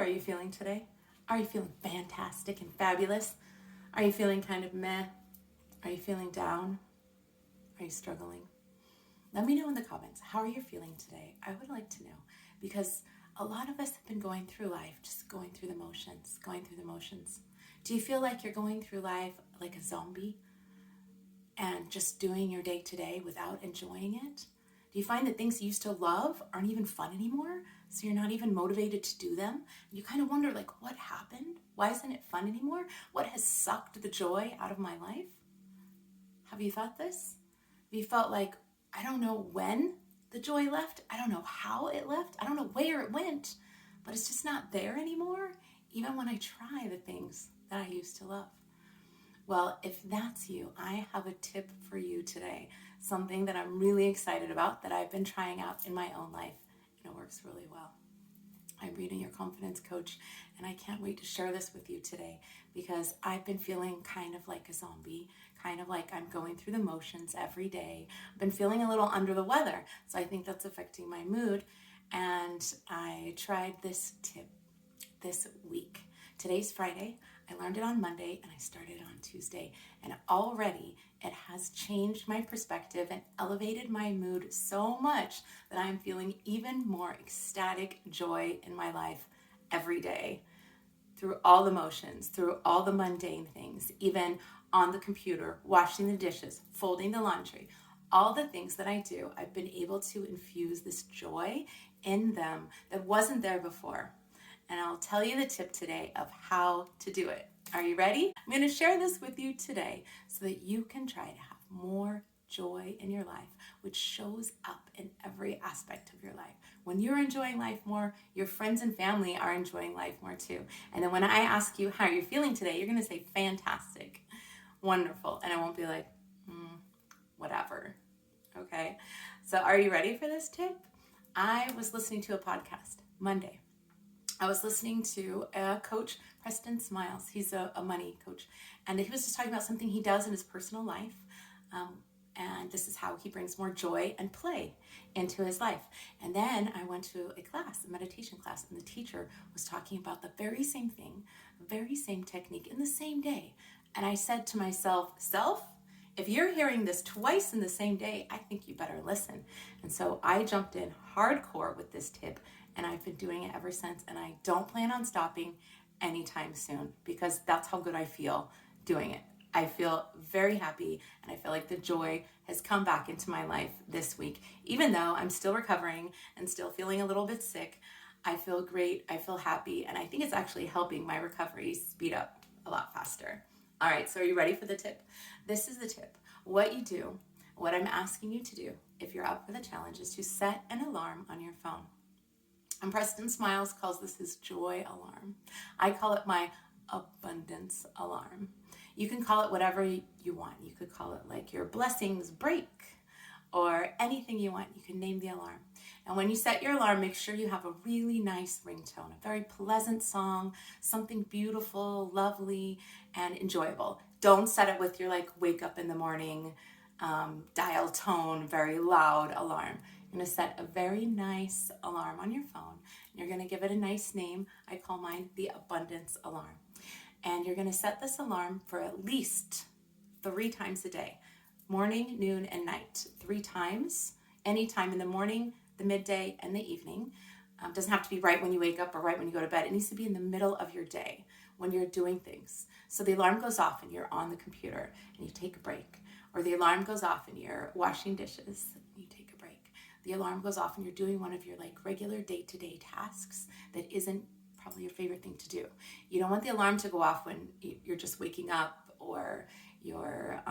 are you feeling today? Are you feeling fantastic and fabulous? Are you feeling kind of meh? Are you feeling down? Are you struggling? Let me know in the comments, how are you feeling today? I would like to know, because a lot of us have been going through life, just going through the motions. Do you feel like you're going through life like a zombie and just doing your day to day without enjoying it? Do you find that things you used to love aren't even fun anymore? So you're not even motivated to do them? And you kind of wonder, like, what happened? Why isn't it fun anymore? What has sucked the joy out of my life? Have you thought this? Have you felt like, I don't know when the joy left. I don't know how it left. I don't know where it went, but it's just not there anymore, even when I try the things that I used to love. Well, if that's you, I have a tip for you today, something that I'm really excited about that I've been trying out in my own life, and it works really well. I'm Rita, your confidence coach, and I can't wait to share this with you today because I've been feeling kind of like a zombie, kind of like I'm going through the motions every day. I've been feeling a little under the weather, so I think that's affecting my mood, and I tried this tip this week. Today's Friday. I learned it on Monday and I started on Tuesday, and already it has changed my perspective and elevated my mood so much that I'm feeling even more ecstatic joy in my life every day, through all the motions, through all the mundane things, even on the computer, washing the dishes, folding the laundry, all the things that I do. I've been able to infuse this joy in them that wasn't there before. And I'll tell you the tip today of how to do it. Are you ready? I'm going to share this with you today so that you can try to have more joy in your life, which shows up in every aspect of your life. When you're enjoying life more, your friends and family are enjoying life more too. And then when I ask you how you're feeling today, you're going to say fantastic, wonderful. And I won't be like, whatever. Okay? So are you ready for this tip? I was listening to a podcast Monday. I was listening to a coach, Preston Smiles. He's a money coach. And he was just talking about something he does in his personal life. And this is how he brings more joy and play into his life. And then I went to a class, a meditation class, and the teacher was talking about the very same thing, the very same technique in the same day. And I said to myself, if you're hearing this twice in the same day, I think you better listen. And so I jumped in hardcore with this tip, and I've been doing it ever since, and I don't plan on stopping anytime soon because that's how good I feel doing it. I feel very happy, and I feel like the joy has come back into my life this week. Even though I'm still recovering and still feeling a little bit sick, I feel great, I feel happy, and I think it's actually helping my recovery speed up a lot faster. All right, so are you ready for the tip? This is the tip. What you do, what I'm asking you to do, if you're up for the challenge, is to set an alarm on your phone. And Preston Smiles calls this his joy alarm. I call it my abundance alarm. You can call it whatever you want. You could call it like your blessings break or anything you want. You can name the alarm. And when you set your alarm, make sure you have a really nice ringtone, a very pleasant song, something beautiful, lovely, and enjoyable. Don't set it with your like wake up in the morning, dial tone, very loud alarm. You're going to set a very nice alarm on your phone. You're going to give it a nice name. I call mine the abundance alarm. And you're going to set this alarm for at least 3 times a day, morning, noon, and night. 3 times, anytime in the morning, the midday, and the evening. Doesn't have to be right when you wake up or right when you go to bed. It needs to be in the middle of your day when you're doing things. So the alarm goes off and you're on the computer and you take a break. Or the alarm goes off and you're washing dishes and you take a break. The alarm goes off and you're doing one of your like regular day-to-day tasks that isn't probably your favorite thing to do. You don't want the alarm to go off when you're just waking up or you're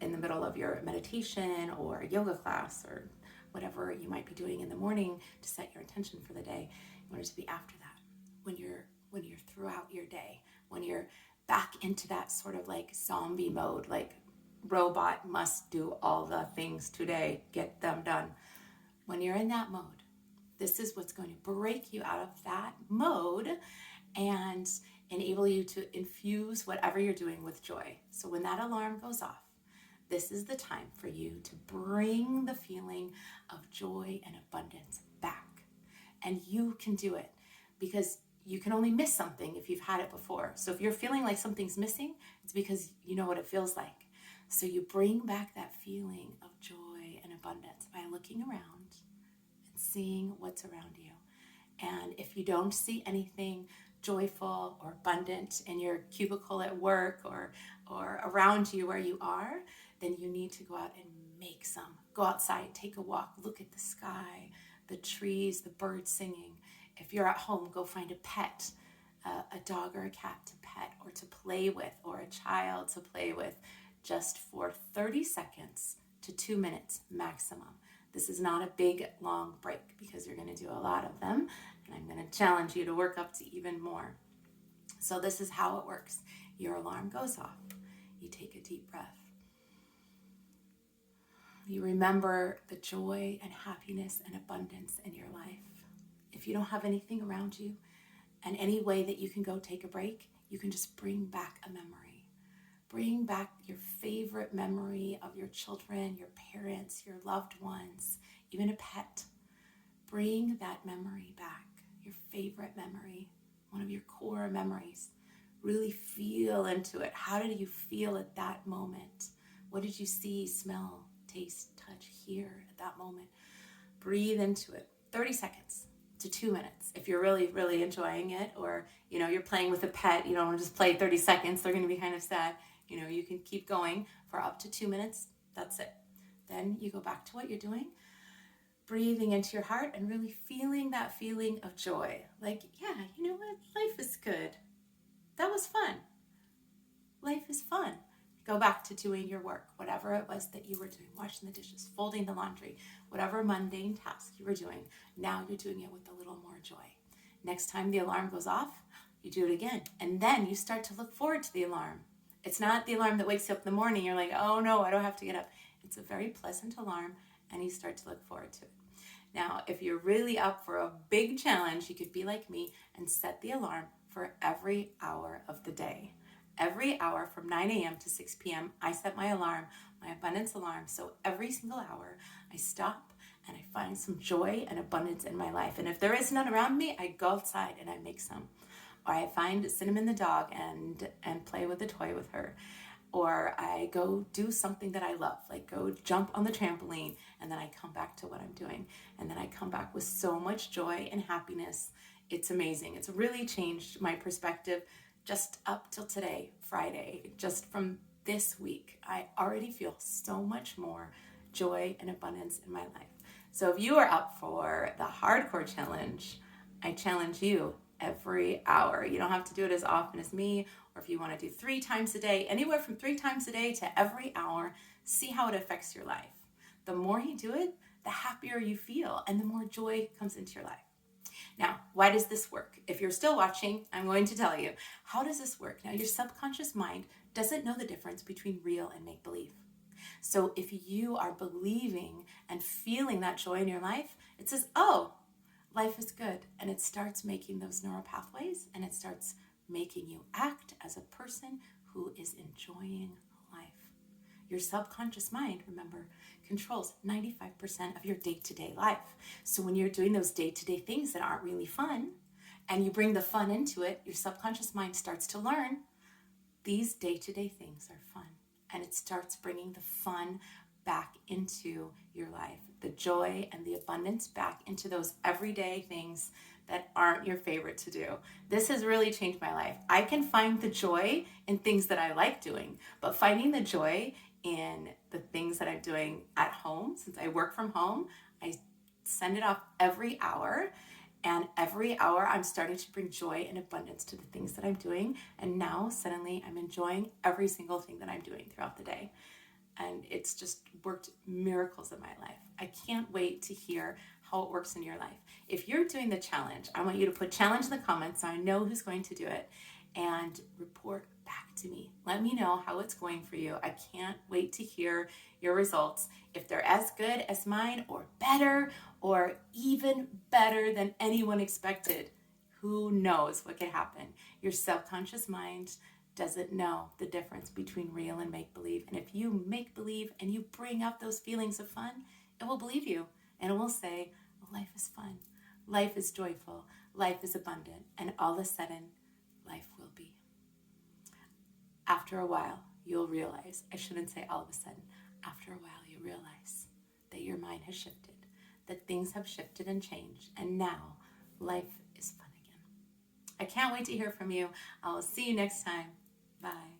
in the middle of your meditation or yoga class or whatever you might be doing in the morning to set your intention for the day. You want it to be after that, when you're throughout your day, when you're back into that sort of like zombie mode, like robot must do all the things today, get them done. When you're in that mode, this is what's going to break you out of that mode and enable you to infuse whatever you're doing with joy. So when that alarm goes off, this is the time for you to bring the feeling of joy and abundance back. And you can do it because you can only miss something if you've had it before. So if you're feeling like something's missing, it's because you know what it feels like. So you bring back that feeling of joy and abundance by looking around and seeing what's around you. And if you don't see anything joyful or abundant in your cubicle at work or around you where you are, then you need to go out and make some. Go outside, take a walk, look at the sky, the trees, the birds singing. If you're at home, go find a pet, a dog or a cat to pet or to play with, or a child to play with, just for 30 seconds to 2 minutes maximum. This is not a big, long break because you're going to do a lot of them, and I'm going to challenge you to work up to even more. So this is how it works. Your alarm goes off. You take a deep breath. You remember the joy and happiness and abundance in your life. If you don't have anything around you and any way that you can go take a break, you can just bring back a memory. Bring back your favorite memory of your children, your parents, your loved ones, even a pet. Bring that memory back, your favorite memory, one of your core memories. Really feel into it. How did you feel at that moment? What did you see, smell, taste, touch, hear at that moment? Breathe into it. 30 seconds to 2 minutes. If you're really, really enjoying it, or you're playing with a pet, you don't want to just play 30 seconds, they're going to be kind of sad. You can keep going for up to 2 minutes. That's it. Then you go back to what you're doing, breathing into your heart and really feeling that feeling of joy. Like, yeah, you know what? Life is good. That was fun. Life is fun. Go back to doing your work, whatever it was that you were doing, washing the dishes, folding the laundry, whatever mundane task you were doing. Now you're doing it with a little more joy. Next time the alarm goes off, you do it again. And then you start to look forward to the alarm. It's not the alarm that wakes you up in the morning. You're like, oh no, I don't have to get up. It's a very pleasant alarm, and you start to look forward to it. Now, if you're really up for a big challenge, you could be like me and set the alarm for every hour of the day. Every hour from 9 a.m. to 6 p.m., I set my alarm, my abundance alarm. So every single hour, I stop and I find some joy and abundance in my life. And if there is none around me, I go outside and I make some. Or I find Cinnamon the dog and play with a toy with her. Or I go do something that I love, like go jump on the trampoline, and then I come back to what I'm doing. And then I come back with so much joy and happiness. It's amazing. It's really changed my perspective just up till today, Friday. Just from this week, I already feel so much more joy and abundance in my life. So if you are up for the hardcore challenge, I challenge you every hour. You don't have to do it as often as me, or if you want to do 3 times a day, anywhere from 3 times a day to every hour, see how it affects your life. The more you do it, the happier you feel and the more joy comes into your life. Now, why does this work? If you're still watching, I'm going to tell you, how does this work? Now, your subconscious mind doesn't know the difference between real and make-believe. So if you are believing and feeling that joy in your life, it says, oh, life is good. And it starts making those neural pathways, and it starts making you act as a person who is enjoying life. Your subconscious mind, remember, controls 95% of your day-to-day life. So when you're doing those day-to-day things that aren't really fun, and you bring the fun into it, your subconscious mind starts to learn these day-to-day things are fun. And it starts bringing the fun back into your life, the joy and the abundance back into those everyday things that aren't your favorite to do. This has really changed my life. I can find the joy in things that I like doing, but finding the joy in the things that I'm doing at home, since I work from home, I send it off every hour. And every hour I'm starting to bring joy and abundance to the things that I'm doing. And now suddenly I'm enjoying every single thing that I'm doing throughout the day. And it's just worked miracles in my life. I can't wait to hear how it works in your life. If you're doing the challenge, I want you to put challenge in the comments so I know who's going to do it, and report back to me. Let me know how it's going for you. I can't wait to hear your results. If they're as good as mine or better or even better than anyone expected, who knows what could happen? Your subconscious mind doesn't know the difference between real and make-believe. And if you make believe and you bring up those feelings of fun, it will believe you. And it will say, life is fun. Life is joyful. life is abundant, and all of a sudden, life will be. After a while, you'll realize, I shouldn't say all of a sudden, after a while you realize that your mind has shifted, that things have shifted and changed, and now life is fun again. I can't wait to hear from you. I will see you next time. Bye.